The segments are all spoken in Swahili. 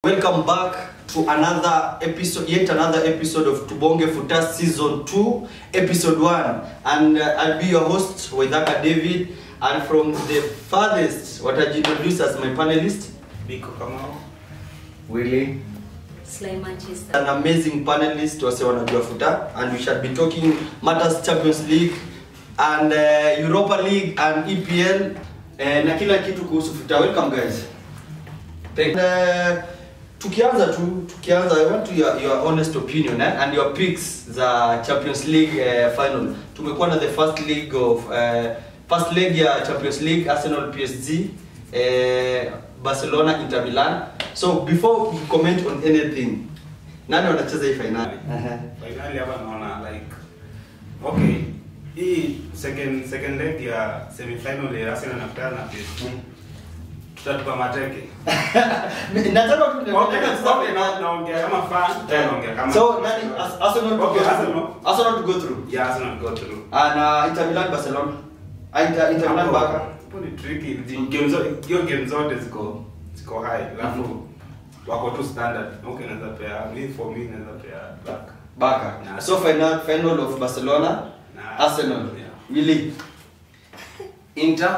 Welcome back to another episode, yet another episode of Tubonge Futa Season 2, Episode 1. And I'll be your host, Waithaka David. And from the farthest, what I introduce as my panelist, Biko Kamau, Willie, Sly Manchester. an amazing panelist, Wase Wanajua Futa. And we shall be talking matters Champions League and Europa League and EPL. Na kila kitu kuhusu Futa. Welcome guys. Tukianza, I want to your honest opinion and your picks za Champions League final. Tumekuwa na the first leg ya Champions League, Arsenal PSG, Barcelona Inter Milan. So before we comment on anything, nani wanacheza hii finali? Finali hapa naona like okay, hii second leg ya semi-final ya Arsenal na kutana na PSG. Tutatupa mateke. Nataka tu naongea kama fan, naongea kama. So nani Arsenal to go through? Yeah, Arsenal go through. And Inter Milan Barcelona. Inter Milan Barca. Pretty tricky. Game zote ziko high. Alafu wako tu standard. Okay, naweza pair for me naweza pair Barca. Nah. So final of Barcelona, Nah. Arsenal. Yeah. Really? Inter,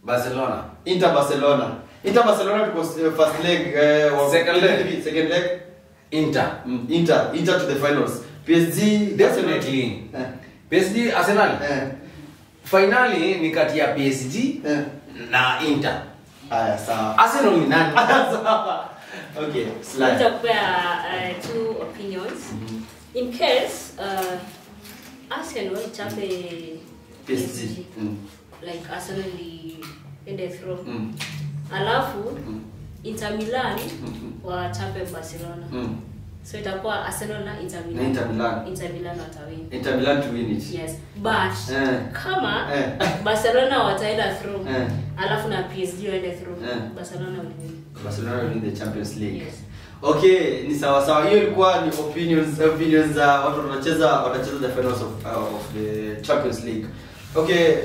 Barcelona. Inter Barcelona because first leg, second leg. Inter. Inter to the finals. PSG Definitely. PSG Arsenal. Finally ni kati ya PSG na Inter. Aya sawa. Arsenal ni nani? Okay, Let's slide. compare two opinions. In case Arsenal chape PSG. like Arsenal in the throne. Alafu Inter Milan wa chape Barcelona. So itakuwa Arsenal na Inter Milan. Inter Milan watawin. Inter Milan to win it. Yes, but kama Barcelona wataenda through, alafu na PSG waende through, Barcelona will win. Barcelona will win the Champions League. Yes. Okay, ni sawa. Hiyo ilikuwa ni opinions za watu wanacheza the finals of the Champions League. Okay,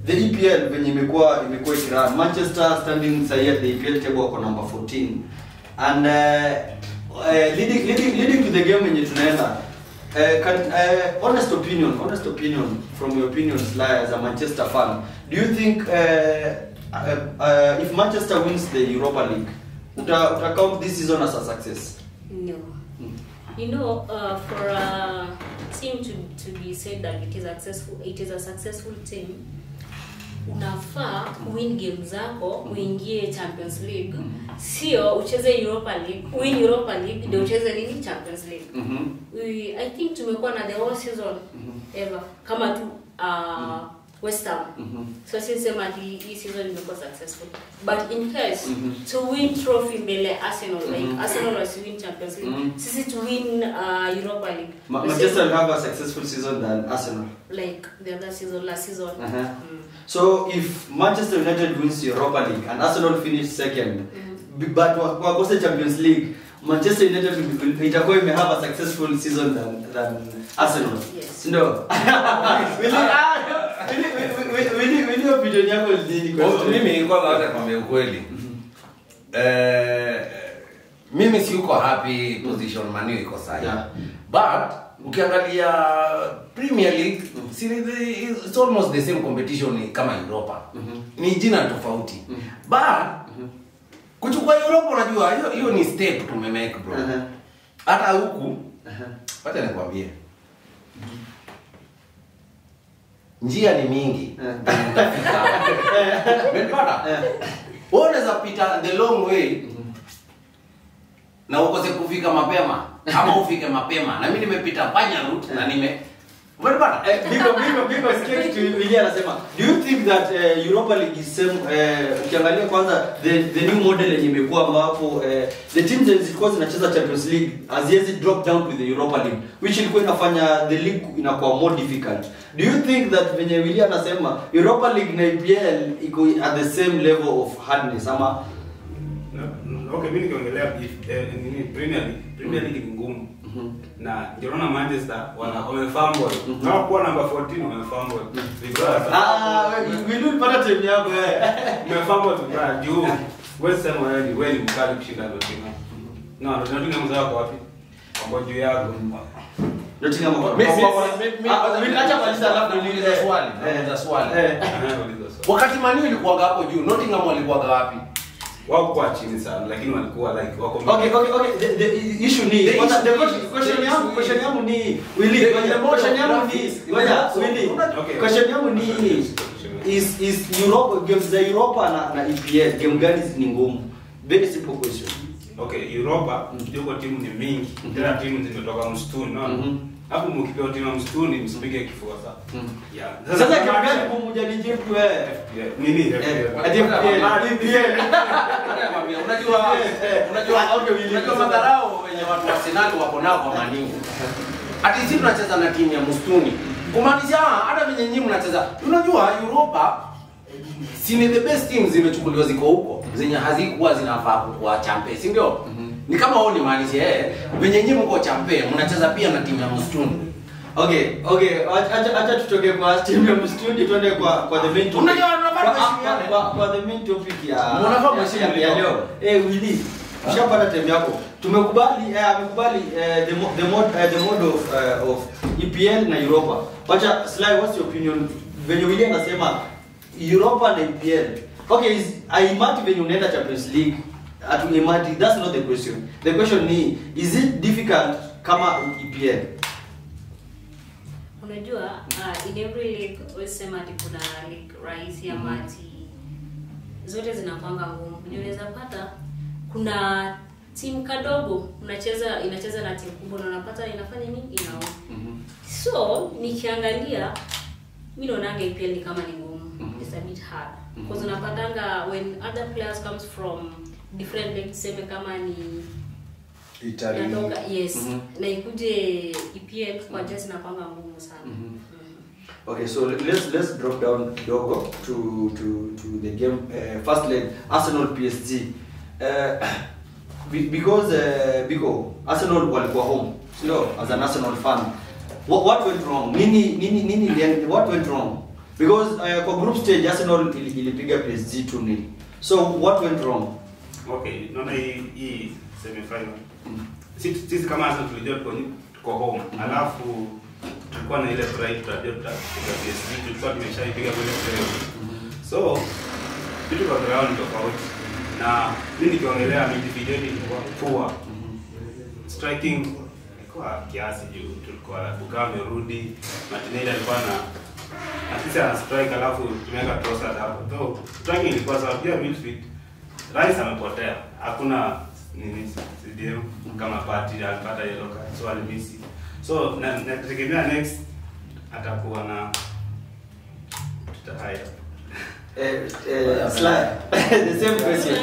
the EPL when imekuwa ikirun, Manchester standing say at the EPL table wako number 14. And leading to the game when tunaenda honest opinion from your opinion Sly as a Manchester fan. Do you think if Manchester wins the Europa League, uta count this season as a success? No. You know, for a team to be said that it is a successful team, unafaa win game zako uingie Champions League, sio ucheze Europa League, win Europa League ndio ucheze nini Champions League. I think tumekuwa na the whole season ever kama tu West Ham. So sisema hii season imekuwa successful. But in case to win trophy mbele Arsenal, like Arsenal was win Champions League, sisi to win Europa League. Manchester will have a successful season than Arsenal. Like the other season, last season. So if Manchester United wins Europa League and Arsenal finish second, but wakose Champions League, Manchester United itakuwa have a successful season than Arsenal. Yes. No. Will you opinion yako ni Kwa mimi kwa hata kwambia ukweli. Mimi si uko happy position Man U iko sahihi. Yeah. But ukiangalia Premier League, it's almost the same competition kama Europa. Ni jina tofauti. But kuchukua Europa unajua hiyo ni step tumemake bro. Hata huku wacha nikwambie. Njia ni mingi. Umepata? Wewe unaweza pita the long way na ukose kufika mapema ama ufike mapema. Na mimi nimepita panya route na umepata? Because sikia kitu Willie anasema. Do you think that Europa League is same ukiangalia kwanza the new model yenye imekuwa ambapo the teams zilikuwa zinacheza Champions League haziwezi drop down to the Europa League, which ilikuwa inafanya the league inakuwa more difficult. Do you think that venye Willie anasema Europa League na EPL iko at the same level of hardness ama Okay, mimi nikiongelea Premier League ni ngumu. Na Girona Manchester wamefumble. Nao kwa number 14 wamefumble. Will pata team yako wewe. Wamefumble tu juu. West Ham wewe ni mkali kushinda Nottingham. No, Nottingham wako wapi? Wako juu yako. Nottingham wako. Acha maliza alafu niulize swali. Nauliza swali. Wakati Man U ilikuwa hapo juu, Nottingham walikuwa wapi? Wako kwa chini sana lakini walikuwa like wako. Okay. The issue ni the question yangu ni Willy. Question yangu ni is Europe games za Europa na EPL game gani ni ngumu? Very simple question. Okay, Europa yuko timu ni mingi. Tena timu zimetoka msituni, no? Hapo mkipewa timu ya msituni msipige kifua sasa. Yeah. Sasa game gani kumja ni jibu wewe? Nini? Unajua madharau wenye watu wa Arsenal wako nao kwa Man U. Hadi sisi tunacheza na timu ya msituni. Kumaanisha hata venye nyinyi mnacheza. Unajua Europa si the best teams zimechukuliwa ziko huko zenye hazikuwa zinafaa kuwa champions, si ndio? Ni kama wao ni maanisha venye nyinyi mko champions mnacheza pia na timu ya msituni. Okay, acha tutoke kwa timu ya msituni tuende kwa the main topic. Unajua kwa the main topic ya unafaa mheshimu ya leo. Willy, ushapata time yako. Tumekubali amekubali the mode of EPL na Europa. Acha Sly, what's your opinion? Venye Willy anasema Europa na EPL. Okay, aimati venye unaenda Champions League. Atuimati, that's not the question. The question is it difficult kama EPL? Unajua in every league wasema ati kuna league rahisi ya mati zote zinapanga ngumu. Unaweza pata kuna timu kadogo inacheza na timu kubwa na unapata inafanya nini inao. So nikiangalia mimi naona EPL ni kama ni ngumu. It's a bit hard because unapatanga when other players comes from different leagues, sema kama ni Italy. Yes. Na ikuje EPL kwa just napanga ngumu sana. Okay, so let's drop down dogo to the game. First leg, Arsenal PSG. Because Arsenal walikuwa home. So as an Arsenal fan, what went wrong? What went wrong? Because kwa group stage Arsenal ilipiga PSG 2-0. So what went wrong? Okay, naona hii semi-final. Sisi kama Arsenal tulijua tuko home. Alafu tulikuwa na ile pride tutajua PSG tulikuwa tumeshaipiga kwenye playoff. So vitu kwa ground tofauti. Na mimi nikiongelea midfield ilikuwa poor. Striking ilikuwa kiasi juu, tulikuwa Bukayo amerudi, Martinelli alikuwa na sisi ana strike alafu tumeweka Trossard hapo. So striking ilikuwa sawa, pia midfield Rice amepotea. Hakuna nini CDM kama party alipata yellow card so alimisi. So nategemea next atakuwa na tutahaya. The same question.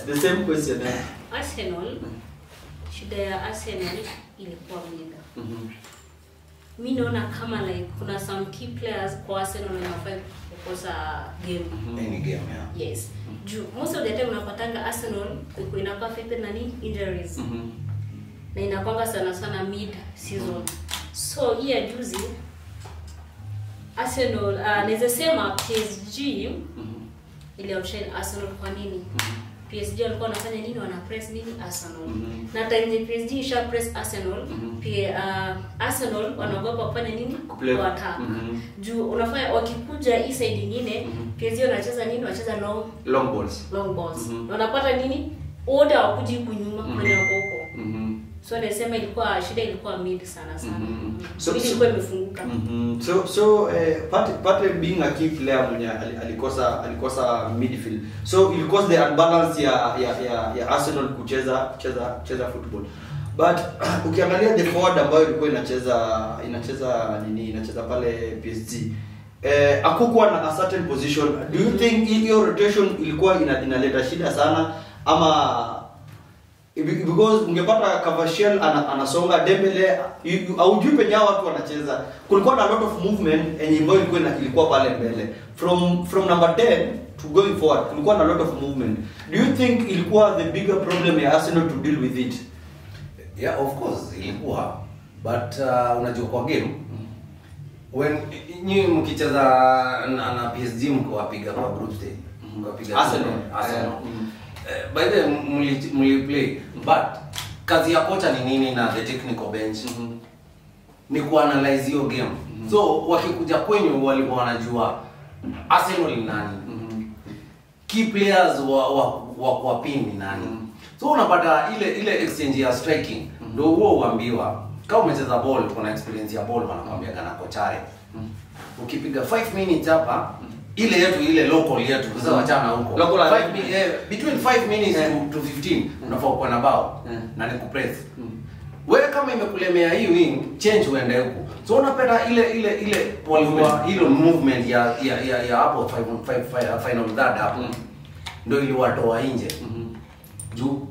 The same question. Arsenal, shida ya Arsenal ilikuwa mida. Mimi naona kama like kuna some key players kwa Arsenal wanafaa kukosa game. Any game, yeah. Yes. Most of the time unapatanga Arsenal inakuwa affected na injuries. Na inakwanga sana mid season. So hii ya juzi Arsenal naweza sema PSG ile outshine Arsenal kwa nini? PSG walikuwa wanafanya nini? Wana press nini Arsenal. Na time PSG isha press Arsenal, pia Arsenal wanaogopa kufanya nini? Kwa attack. Juu unafanya wakikuja hii side nyingine, PSG wanacheza nini? Wanacheza long balls. Na unapata nini? Wote hawakuji kunyuma kwenye huko. So nasema ilikuwa mid sana. So ilikuwa imefunguka. So part being a key player mwenye alikosa midfield. So it caused the unbalance ya Arsenal kucheza football. But ukiangalia the forward ambayo ilikuwa inacheza pale PSG, hakukuwa na a certain position. Do you think hiyo rotation ilikuwa inaleta shida sana ama because ungepata Cavachel anasonga Dembele au juu penye watu wanacheza, kulikuwa na lot of movement ambayo ilikuwa pale mbele from number 10 to going forward, kulikuwa na lot of movement. Do you think ilikuwa the bigger problem ya Arsenal to deal with it? Yeah, of course ilikuwa, but unajua kwa game when nyinyi mkicheza na PSG mko wapiga kwa group stage, mko wapiga Arsenal. by the way play but kazi ya kocha ni nini na the technical bench ni kuanalyze hiyo game so wakikuja kwenyu walikuwa wanajua Arsenal ni nani key players wa kwa pin ni nani so unapata ile exchange ya striking ndio huo uambiwa kama umecheza ball kuna experience ya ball wanakuambia kana kochare ukipiga 5 minutes hapa ile yetu ile local yetu sasa wachana huko between 5 minutes to 15 unafaa kuwa na bao na ni kupress wewe kama imekulemea hii wing change uende huko so unapata ile walikuwa ile movement ya hapo final third hapo ndio iliwatoa nje juu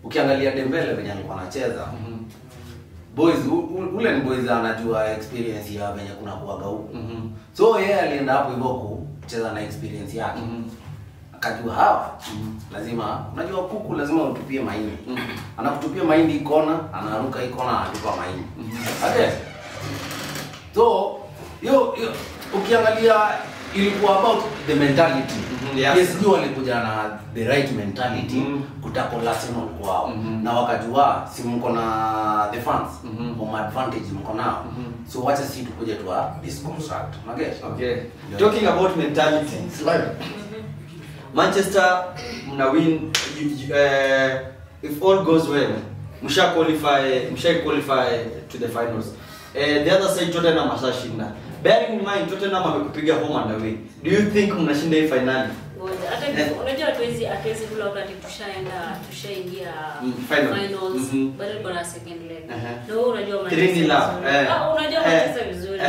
ukiangalia Dembele venye alikuwa anacheza boys ule ni boys anajua experience ya venye kuna kuaga huko so yeye alienda hapo hivyo kucheza na experience yake akajua hawa lazima unajua kuku lazima utupie mahindi anakutupia mahindi ikona anaruka ikona anatupa mahindi okay so yo ukiangalia ilikuwa about the mentality PSG walikuja na the right mentality kutackle Arsenal kwao na wakajua si mko na the fans home advantage mko nao so wacha sisi tukuje tu disconstruct okay talking about mentality Manchester mna win if all goes well msha qualify to the finals the other side Tottenham ashashinda bearing in mind Tottenham amekupiga home and away do you think mnashinda hii finali hata unajua hatuwezi kula wakati tushaingia finals bado kuna second leg ndio unajua Manchester vizuri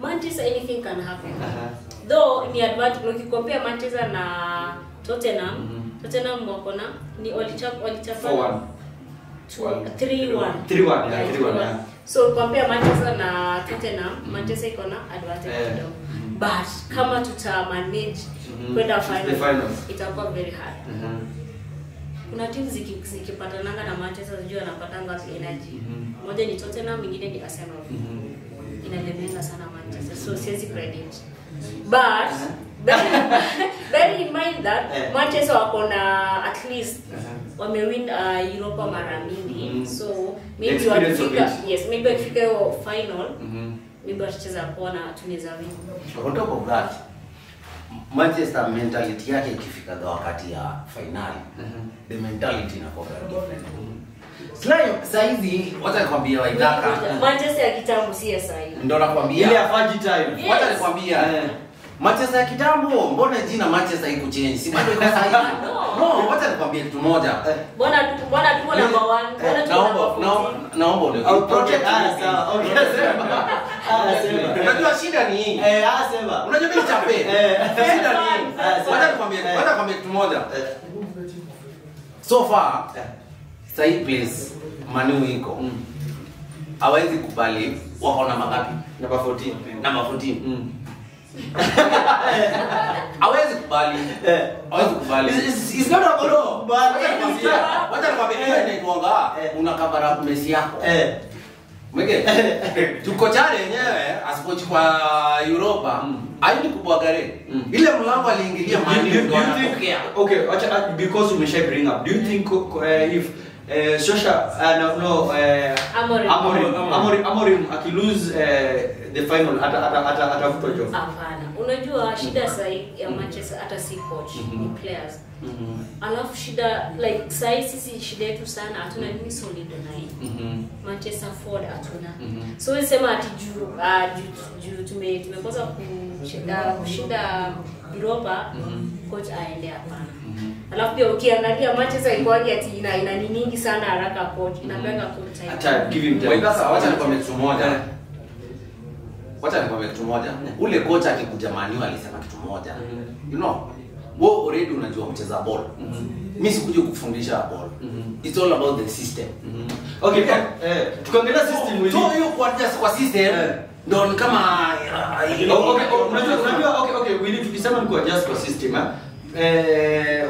Manchester anything can happen though ni advantage ukicompare Manchester na Tottenham wako na ni walichapa 3-1 so compare Manchester na Tottenham Manchester iko na advantage kidogo but kama tuta manage kwenda finals itakuwa very hard kuna timu zikipatananga na Manchester sijui anapatanga energy moja ni Tottenham nyingine ni Arsenal inalemea sana Manchester so siwezi predict but bear in mind that Manchester wako na at least wamewin Europa mara mingi so maybe wakifika final maybe watacheza pona tunaweza win on top of that Manchester mentality yake ikifika wakati ya finali the mentality inakuwa different saizi wacha nikwambia waidaka Manchester ya kitambo si ya saizi ndio nakwambia ile ya fudge time wacha nikwambia Manchester ya kitambo mbona jina Manchester iko change si bado iko sahihi no wacha nikwambie kitu moja mbona tuko number 1 naomba ndio project unajua shida ni hii sema unajua mimi chape shida ni hii wacha nikwambie kitu moja so far sahi place Manu iko hawezi kubali wako na magapi number 14 hawezi kubali it's not a bro wacha nikwambie ni kuanga una cover up Messi yako mweke tuko chale yenyewe asipochukua Europa haidi kubwagare ile mlango aliingilia mani ndio anatokea okay because umesha bring up do you think if Shosha Amorim akilose the final atafuta job hapana unajua shida sai ya Manchester hata si coach ni players alafu shida like sai sisi shida yetu sana hatuna nini solid na Manchester Ford hatuna so sema ati juu tumekosa kushinda Europa coach aende hapana alafu pia ukiangalia Manchester iko hadi ati ina nyingi sana haraka coach inapanga coach time hata give him time sasa wacha nikwambie kitu moja ule coach akikuja Manu alisema kitu moja you know wewe already unajua kucheza ball mimi sikuja kufundisha ball it's all about the system okay tukaangalia system so hiyo kwa system ndio kama unajua okay we need to disema ni kwa just kwa system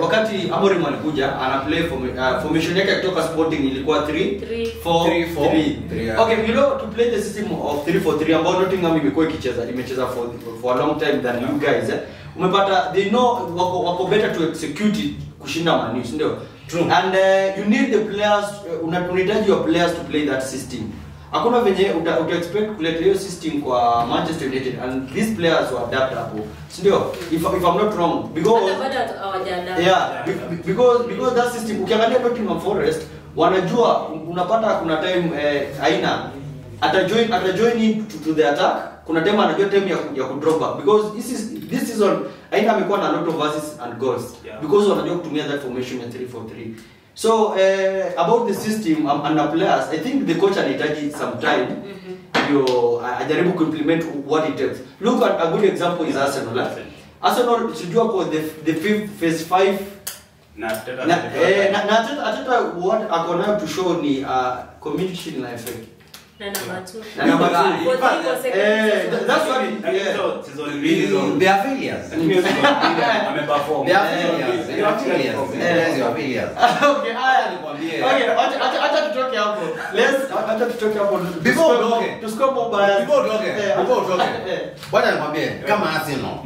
wakati Amorim alikuja ana play formation yake kutoka Sporting ilikuwa 3-4-3 okay you know to play the system of 3-4-3 ambao Nottingham imecheza for a long time than you guys umepata they know wako better to execute it kushinda Man U, ndio? True. And you need the players, unahitaji your players to play that system. Hakuna venye uta expect kuleta hiyo system kwa Manchester United and these players were adapt hapo. Ndio? If I'm not wrong, because because that system ukiangalia Nottingham Forest wanajua unapata kuna time aina atajoin in to the attack, kuna time anajua time ya kudrop back because this season aina amekuwa na a lot of assists and goals because wanajua kutumia that formation ya 3-4-3. So about the system and the players, I think the coach anahitaji some time ajaribu to implement what it takes. Look at a good example is Arsenal. Arsenal sijua kwa the phase 5 na Ateta what akona to show ni community in effect. Na number 2. That's what they are failures. Wameperform. They are failures. Okay, haya nikwambie. Okay, acha tutoke hapo. Acha tutoke hapo. Before Bwana nikwambie kama Arsenal.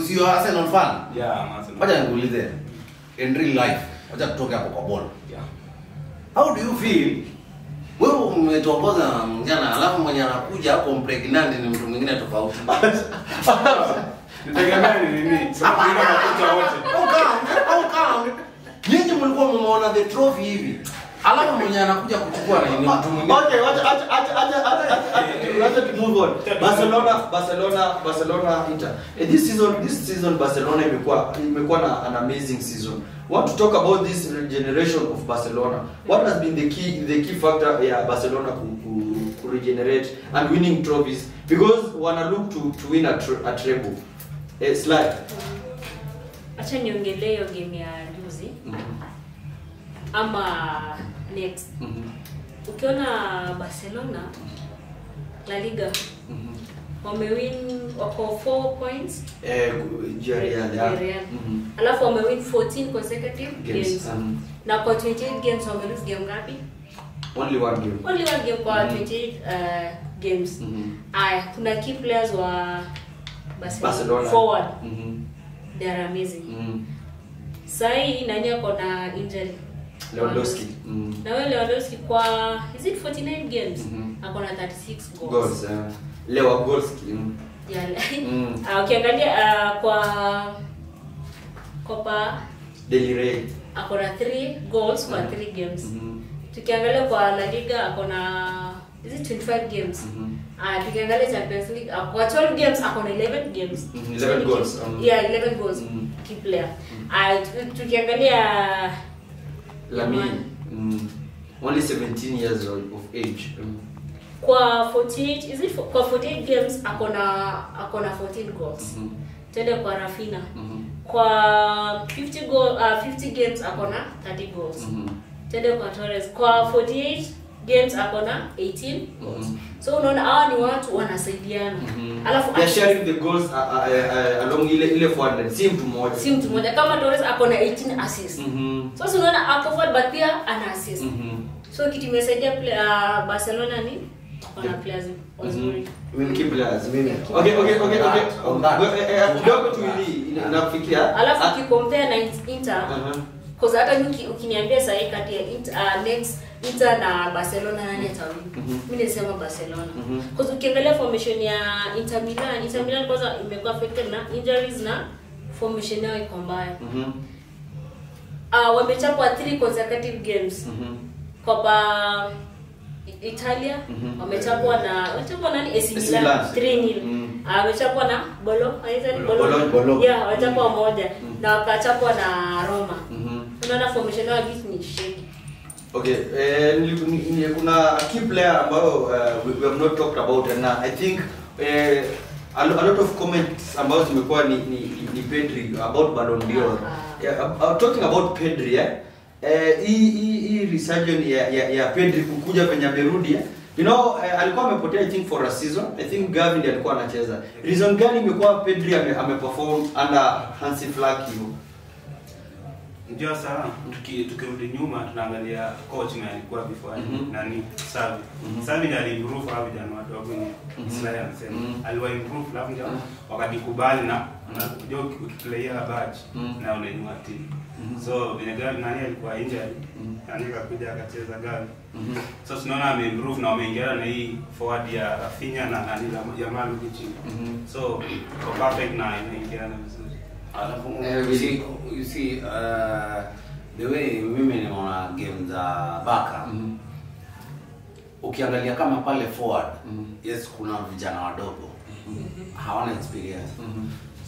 You are Arsenal fan? Yeah, I'm Arsenal. Bwana nikuulize in real life. Acha tutoke hapo kwa ball. Yeah. How do you feel? Wewe umetongoza mjana alafu mwenye anakuja hapo mpregnant ni mtu mwingine tofauti. Nitegemea nini? Sababu ina makocha wote. How come? Nyinyi mlikuwa mmeona the trophy hivi. Alafu mwenye anakuja kuchukua na ni mtu mwingine. Okay, acha to move on. Barcelona Inter. This season Barcelona imekuwa na an amazing season. Want to talk about this regeneration of Barcelona. What has been the key factor Barcelona to regenerate and winning trophies because wanna look to win a treble. Slide. Acha niongelee hiyo game ya juzi. Ama next. Ukiona Barcelona La Liga wamewin wako 4 points Real. Alafu wamewin 14 consecutive games. Na kwa 28 games wamelose game ngapi? Only one game kwa 28 games. Aya, kuna key players wa Barcelona forward. They are amazing. Sai nani ako na injury? Lewandowski. Na Lewandowski kwa is it 49 games? Ako na 36 goals. Lewandowski. Ukiangalia kwa Copa del Rey ako na 3 goals kwa 3 games. Tukiangalia kwa La Liga ako na is it 25 games? Tukiangalia Champions League kwa 12 games ako na 11 games. 11 goals. 11 goals. Key player. Tukiangalia Lamine only 17 years of age. Kwa 48 games akona 14 goals. Tende kwa Rafinha. Kwa 50 games akona 30 goals. Tende kwa Torres kwa 48 games akona 18 goals. So unaona hawa ni watu wanasaidiana. Alafu they are sharing the goals along ile forward si mtu mmoja. Kama Torres akona 18 assists. So unaona ako forward but pia ana assist. So kitu imesaidia Barcelona ni wana players wazuri. Keep players. Okay. Kidogo tu ili nafikia. Alafu ukicompare na Inter because hata ukiniambia sasa kati ya next Inter na Barcelona nani atawin? Mimi nasema Barcelona. Because ukiangalia formation ya Inter Milan kwanza imekuwa affected na injuries na formation yao iko mbaya. Wamechapwa 3 consecutive games. Copa Italia wamechapwa nani AC Milan 3-0. Wamechapwa na Bolo. Yeah, wamechapwa moja na wakachapwa na Roma. Unaona formation yao ni shake. Okay, kuna key player ambao we have not talked about and I think a lot of comments ambazo zimekuwa ni Pedri about Ballon d'Or. Talking about Pedri, hii resurgence ya Pedri kukuja penye amerudi. You know, alikuwa amepotea I think for a season. I think Gavi ndiye alikuwa anacheza. Reason gani imekuwa Pedri ameperform under Hansi Flick hivyo? Ndio sana tukirudi nyuma tunaangalia coach na alikuwa before nani Xavi. Xavi aliimprove hapo vijana wadogo ni Slay anasema. Aliwa improve alafu ndio wakati kubali na unajua ukiplay badge na unainua timu. So vile Gavi nani alikuwa injured, nani akakuja akacheza Gavi. So tunaona ameimprove na wameingia na hii forward ya Rafinha na nani ya Malu chini. So kwa perfect na inaingiana vizuri. Alafu you see the way mimi nimeona game za Barca. Ukiangalia kama pale forward, yes kuna vijana wadogo. Hawana experience.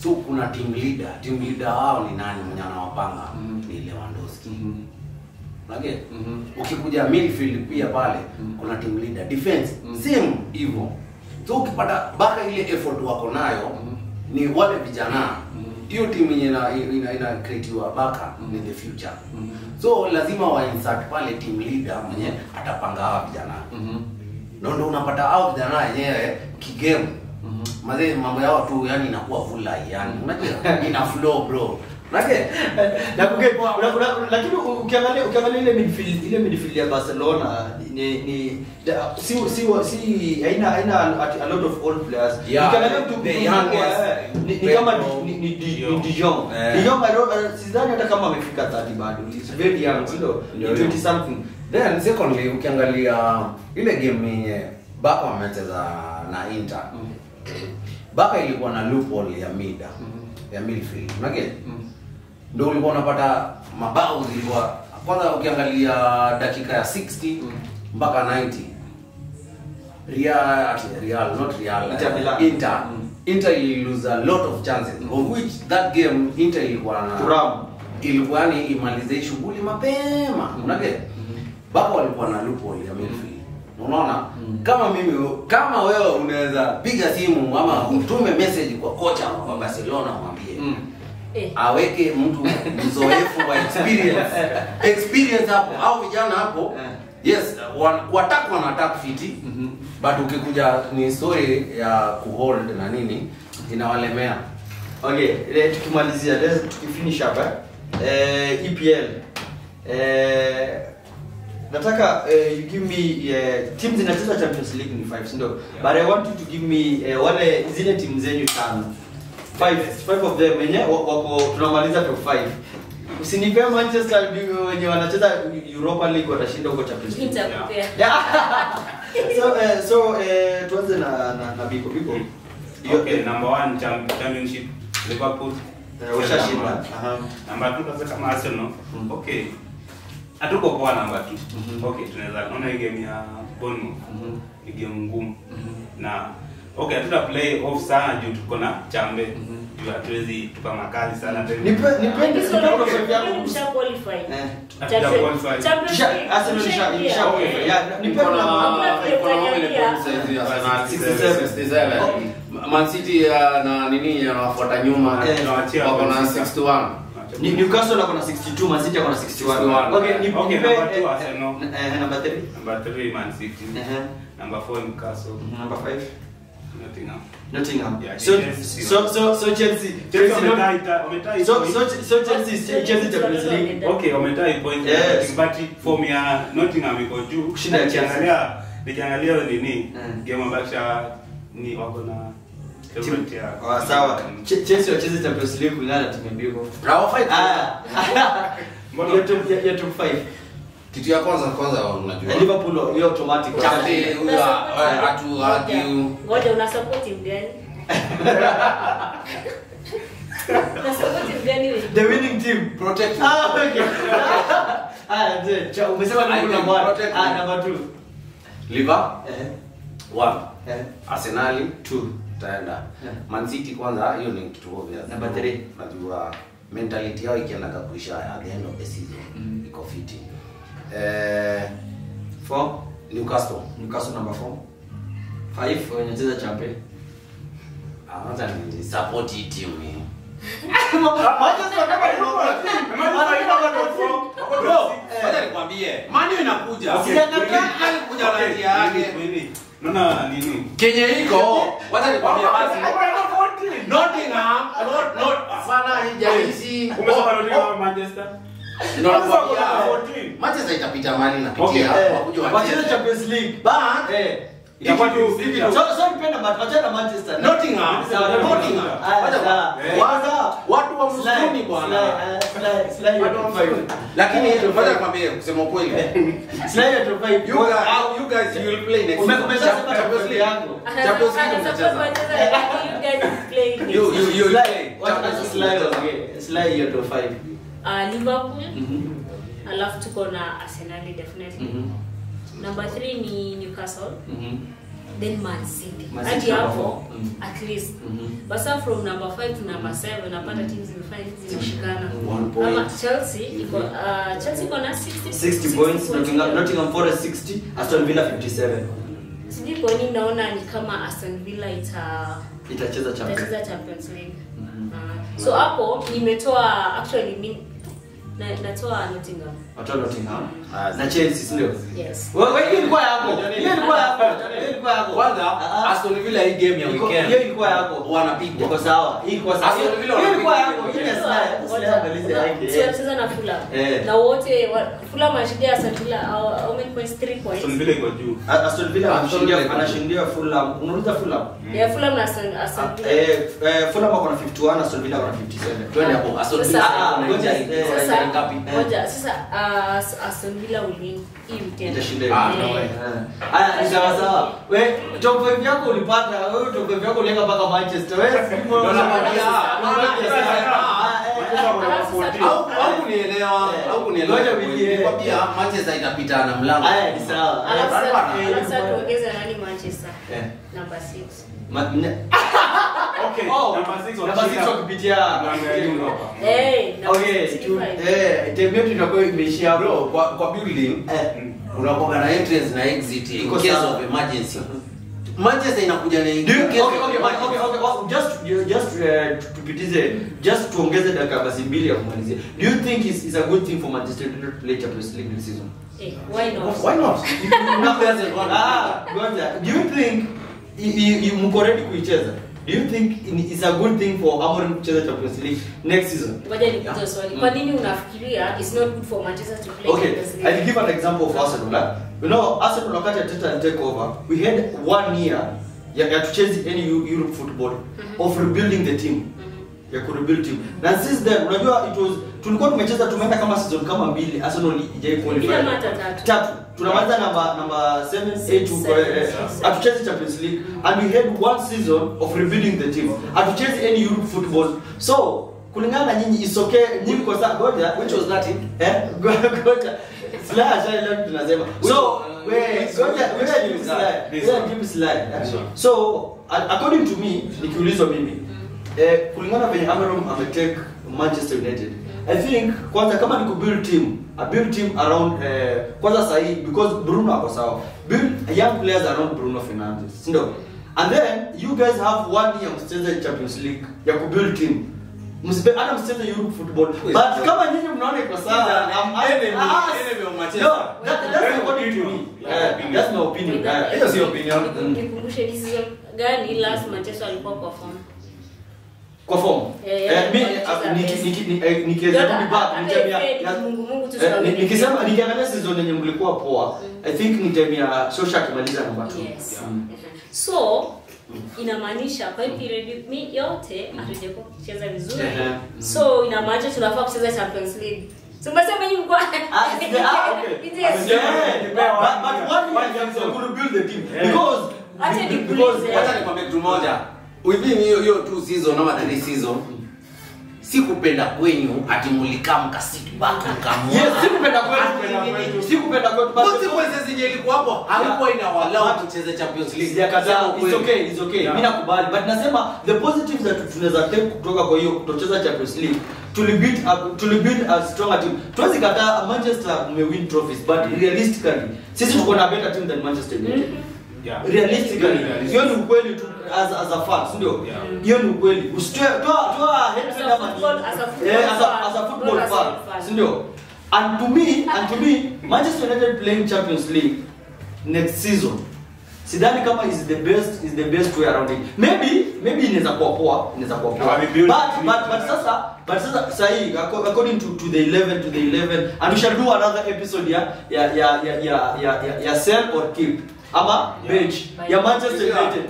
So kuna team leader wao ni nani mwenye anawapanga? Ni Lewandowski. Unajua? Ukikuja midfield pia pale kuna team leader, defense same hivyo. So ukipata Barca ile effort wako nayo ni wale vijana. Hiyo timu yenye ina creatiwa Barca in the future. So lazima wa insert pale team leader mwenye atapanga hawa vijana. Ndio unapata hao vijana wenyewe kigame. Mazee mambo yao tu yani inakuwa vula yani. Unajua ina flow bro. Unajua? Lakini ukiangalia ile midfield ya Barcelona ni haina a lot of old players. Ukiangalia tu ni kama ni De Jong. De Jong sidhani hata kama amefika 30 bado. It's very young, ndio 20 something. Then secondly ukiangalia ile game yenye Barca wamecheza na Inter. Barca ilikuwa na loophole ya midfield. Unajua? Ndio ulikuwa unapata mabao zilikuwa kwanza ukiangalia dakika ya 60 mpaka 90. Inter lose a lot of chances of which that game Inter ilikuwa ni imalize shughuli mapema. Unajua? Barca walikuwa na loophole ya midfield. Unaona? Kama wewe unaweza piga simu ama utume message kwa kocha wa Barcelona mwambie aweke mtu mzoefu wa experience hapo au vijana hapo. Yes, wanataka fiti but ukikuja ni story ya kuhold na nini inawalemea. Okay, tukimalizia tukifinish hapa EPL nataka you give me teams zinacheza Champions League ni 5 ndio, but I want you to give me wale zile timu zenyu tano. 5 of them wenye wako tunamaliza top 5. Usinipe Manchester wenye wanacheza Europa League watashinda huko Champions League. So tuanze na Biko. Okay, number 1 championship Liverpool. Washashinda. Number 2 kaza kama Arsenal. Okay. Hatuko kwa number 2. Okay, tunaweza kuona hii game ya Bournemouth. Ni game ngumu. Na okay, hatuta play off sana juu tuko na chambe. Juu hatuwezi tupa makali sana tena. Nipende profile yangu. Msha qualify. Champions League. Arsenal isha qualify. Yeah, nipende na 67. Man City na nini yanafuata nyuma wako na 61. Newcastle wako na 62, Man City wako na 61. Okay, number 2 Arsenal. Number 3. Number 3 Man City. Number 4 Newcastle. Number 5 Nottingham. Yeah, so Chelsea. Chelsea Champions League. Okay, wametai point. But form ya Nottingham iko juu. Kushinda Chelsea. Nikiangalia nini game ambayo ni wako na favorite ya. Sawa. Chelsea wacheze Champions League kulingana na timu mbili. Bravo fight. Mbona ya top 5? Kitu ya kwanza unajua. Liverpool hiyo automatic. Champions huyo hatu ngoja una support team gani? Una support team gani wewe? The winning team. Protect. Okay. Ndio. Umesema ni number 1. Number 2. Liverpool 1. Arsenal 2. Taenda. Man City kwanza hiyo ni kitu obvious. Number 3. Najua mentality yao ikienda kuisha at the end of the season iko fiti. 4 Newcastle number 4. 5 wanacheza champion. Hata ni support hii timu hii. Manchester kama bro, wacha nikwambie. Man U inakuja. Sijakata kuja rangi yake. Naona nini? Kenye iko, wacha nikwambie basi. Nottingham, not sana hijaishi. Umesema Nottingham Manchester? Ndio Manchester itapita mali na pitia wakuja Champions League. But Itakuwa Hivi tu- hivi So depend on wachana Manchester. Nottingham. Sawa, Nottingham. Wacha kwa- Kwanza watu wa msituni bwana. Slide Watu wa msituni. Lakini ngoja nikwambie kusema ukweli. Slide to 5. You guys you will play next season. Umesema Champions League. yangu. Champions League mtacheza. You play. Wacha slide okay. Slide hiyo to 5. Liverpool. Alafu tuko na Arsenal definitely. Number 3 ni Newcastle. Then Man City. Man City Hadi number hapo four. at least. But so from number 5 to number 7 napata teams zimefanya zimeshikana. 1 point. Kama Chelsea iko na 60 points, Nottingham Forest 60, Aston Villa 57. Sijui kwa nini naona ni kama Aston Villa Itacheza Champions. itacheza Champions League. So hapo nimetoa actually natoa Nottingham. Watu Nottingham na Chelsea ndio. Yes. Wewe ilikuwa yako. Hiyo ilikuwa yako. Hiyo ilikuwa yako. Kwanza Aston Villa hii game ya weekend. Hiyo ilikuwa yako. Wanapigwa. Iko sawa. Hii ilikuwa sawa. Aston Villa Hiyo ilikuwa wanapigwa. yako. Hiyo ni slide. Tunacheza na Fulham. Na wote Fulham anashindia Aston Villa how many points? 3 points. Aston Villa iko juu. Aston Villa anashindia Fulham. Unauliza Fulham? Yeah, Fulham na Aston Villa. Fulham wako na 51, Aston Villa wako na 57. Twende hapo. Aston Villa Sasa ngapi? ngoja sasa Aston Villa will win hii weekend. Itashinda. Yeah. Haya, ni sawa sawa. Wewe top 5 yako ulipata, wewe top 5 yako uliweka mpaka Manchester. Wewe Ndio nakwambia. Au kunielewa. Ngoja wiki. Nikwambia Manchester itapita na mlango. Haya, ni sawa. Alafu Barabara. sasa tuongeze nani Manchester? Eh. Number 6. Okay, Oh, number 6 number 6 wakipitia. Hey, number Okay, 65. time yetu inakuwa imeishia hapo. Bro, kwa building unakuwa na entrance na exit in Iko case sawa. of emergency. Manchester inakuja na in Do you, case okay, of okay, emergency. just tuongeze dakika basi mbili ya kumalizia. Do you think it's a good thing for Manchester United to play Champions League this season? Hey, why not? Why not? Ngoja. Do you think mko ready kuicheza? Do you think it's a good thing for Amorim kucheza Champions League next season? Ngoja nikuulize swali. Kwa nini unafikiria it's not good for Manchester to play Okay, Champions League? I'll give an example of Arsenal. You know, Arsenal wakati Arteta take over, we had 1 year ya tucheze any Europe football of rebuilding the team. Ya kurebuild team. Na since then, unajua it was tulikuwa tumecheza tumeenda kama season kama 2, Arsenal ijai qualify. Bila mata tatu. Tunamaliza number 7, 8 atucheze Champions League and we had 1 season of rebuilding the team. Atucheze any Europe football. So, kulingana na nyinyi is okay, nyinyi kwa sababu ngoja Which was that in? ngoja slash leo tunasema so give slide. So according to me nikiulizwa mimi kulingana venye Amorim ametake Manchester United, I think kwanza kama ni kubuild team, a build team around kwanza sahi because Bruno ako sawa, build young players around Bruno Fernandes, ndio, and then you guys have 1 year mcheze Champions League ya kubuild team. Hata msicheze Europe football. But kama nyinyi mnaona iko sawa, Enemy of Manchester. no, that's according to me. That's my opinion. Hiyo si opinion. Nikumbushe hii season gani last Manchester alikuwa kwa form? Kwa form. Nikiweza kurudi back nikisema nikiangalia season yenye mlikuwa poa, I think ni time ya Solskjaer akimaliza number 2. Yes. So inamaanisha kwa hii period yote hatujakuwa kucheza vizuri. So inamaanisha tunafaa kucheza Champions League. Tumesema nyinyi mko But one year is to build the team because Wacha nikwambie kitu moja. Within hiyo 2 season ama 3 season sikupenda kwenyu ati mulikaa mkasiti back mkamua. yes, sikupenda kwetu Consequences zenye ilikuwa hapo haikuwa inawalao tucheze Champions League. It's okay. Mimi nakubali, but nasema the positives that tunaweza take kutoka kwa hiyo kutocheza Champions League, to build a stronger team. Tuwezi kataa Manchester may win trophies, but realistically sisi tuko na better team than Manchester United. Realistically, hiyo ni ukweli tu as a fan, ndio? Hiyo ni ukweli. Usitoe toa head as a football fan, ndio? And to me, Manchester United playing Champions League next season, sidhani kama is the best way around it. Maybe inaweza kuwa poa. But sasa sahi according to the 11 and we shall do another episode ya sell or keep. ama bench ya Manchester United.